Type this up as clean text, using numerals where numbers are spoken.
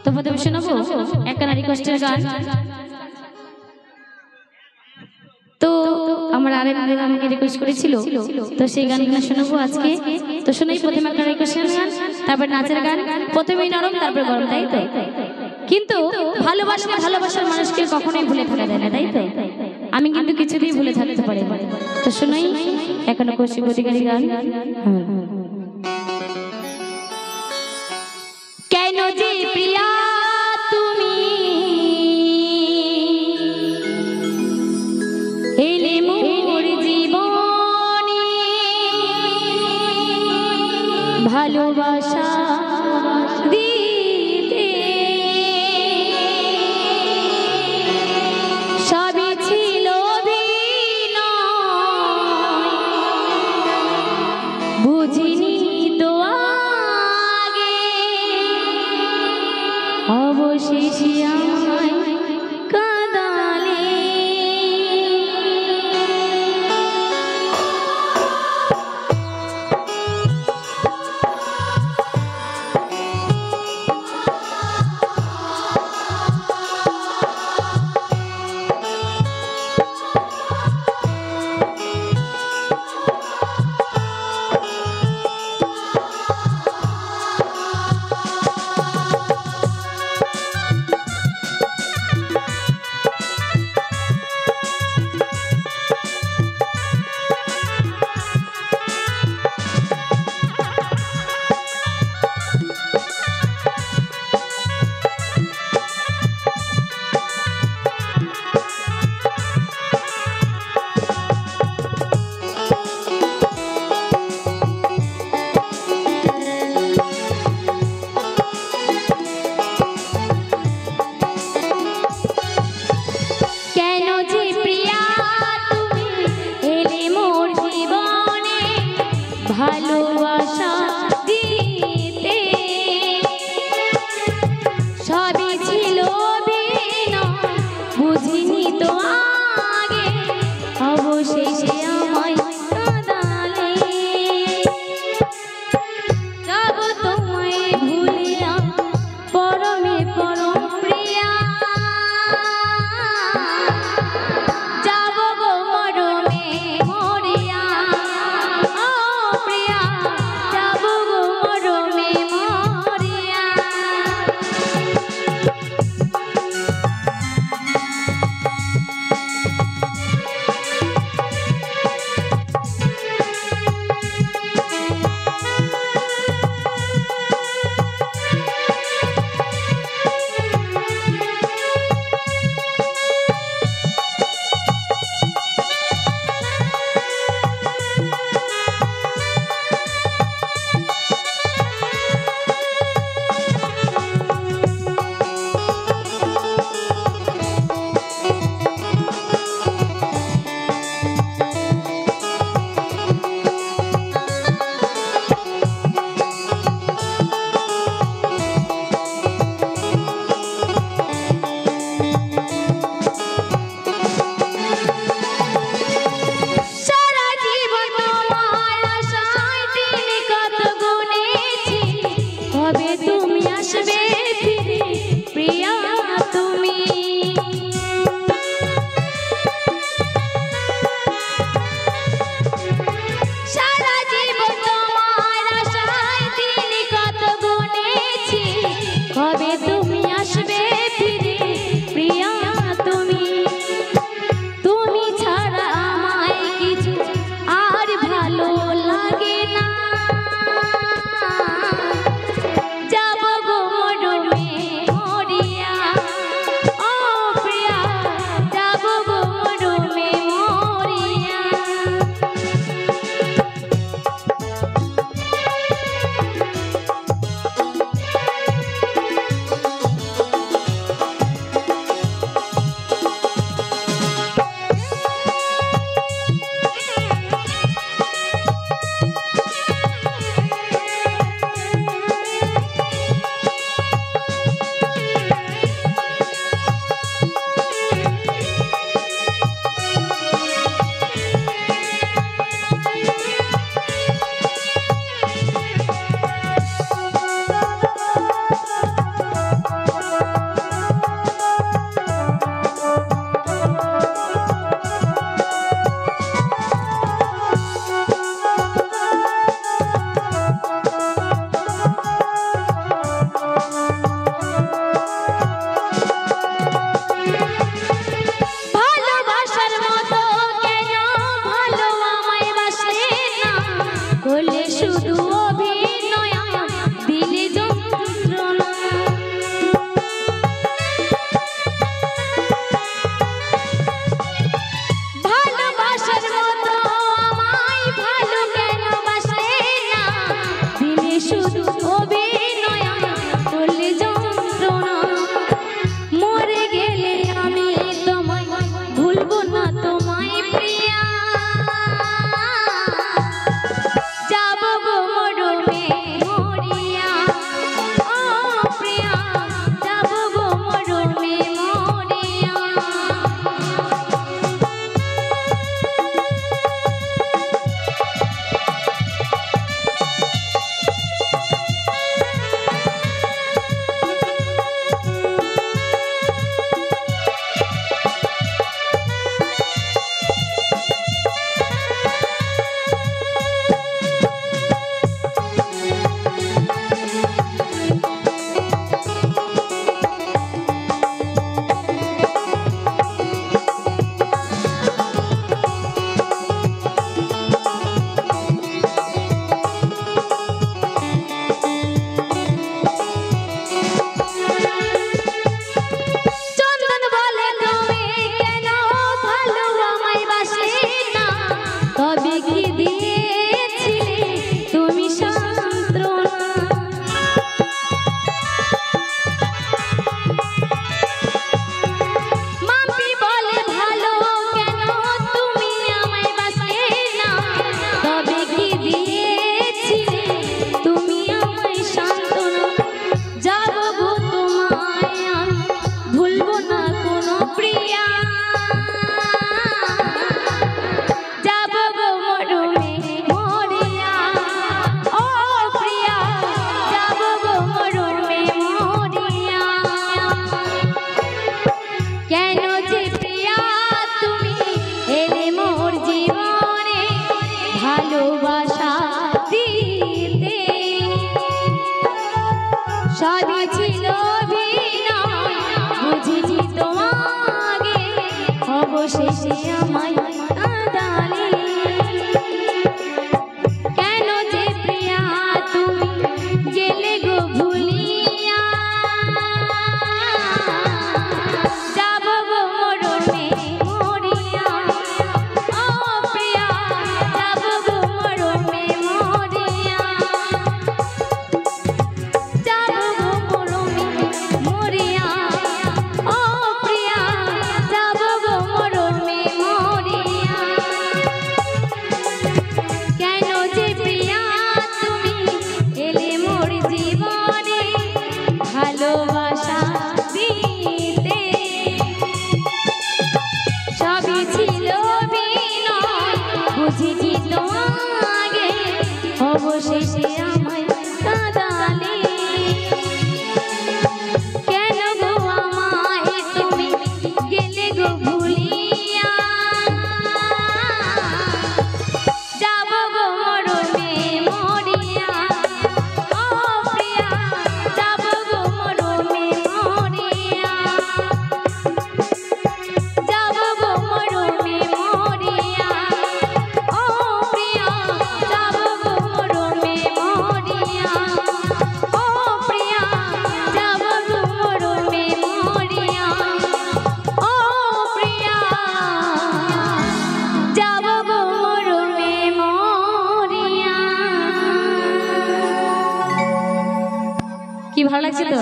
তোমাদের শোনাবো একটা রিকোয়েস্টের গান। তো আমার আরেক ভাই আমাকে রিকোয়েস্ট করেছিল, তো সেই গানগুলো শোনাবো আজকে। তো শোনাই প্রথমে একটা রিকোয়েস্টের গান, তারপর নাচের গান। প্রথমেই নরম, তারপর গরম, তাই তো? কিন্তু ভালোবাসলে ভালোবাসার মানুষকে কখনোই ভুলে থাকা যায় না, তাই তো? আমি কিন্তু কিছুতেই ভুলে থাকতে পারি না। তো শোনাই এখনো কৌশিক অধিকারী গান। কেন যে প্রিয়া তুমি এলে মোর জীবনে, ভালোবাসা দিতে সবই ছিল বুঝিনি তো আগে, অবশেষে আমায় কাঁদালে। ভালোবাসা দিতে সবই ছিল বিনয়, বুঝিনি তো আগে, অবশেষে আমায় কাঁদালে। যাব তোমায় ভুলিয়া পরমে পরম প্রিয়া, যাব গো মরমে মরিয়া, যাব গো মরমে মরিয়া। ছিল বিনয় বুঝিনি তোমাকে অবশেষে আমায় কাঁদালে কেন যে প্রিয়া তুমি গেলে গো ভুলিয়া যাব গো মরণে মরিয়া ও প্রিয়া যাব গো মরণে মরিয়া যাব গো মরণে মরিয়া ও প্রিয়া যাব গো মরণে মরিয়া কেন যে প্রিয়া তুমি এলে মোর জীবনে ভালোবাসা দিতে সবই ছিল বিনয় বুঝিনি তোমাকে অবশেষে আমায় কাঁদালে কেন গো আমায় তুমি গেলে গো ভুলিয়া যাব গো মরণে মরিয়া ও প্রিয়া যাব গো মরণে মরিয়া যাব গো মরণে মরিয়া ও প্রিয়া যাব গো মরণে মরিয়া ও প্রিয়া যাব গো মরণে মরিয়া ও প্রিয়া যাব গো মরণে মরিয়া। কি ভালো লাগছে তো?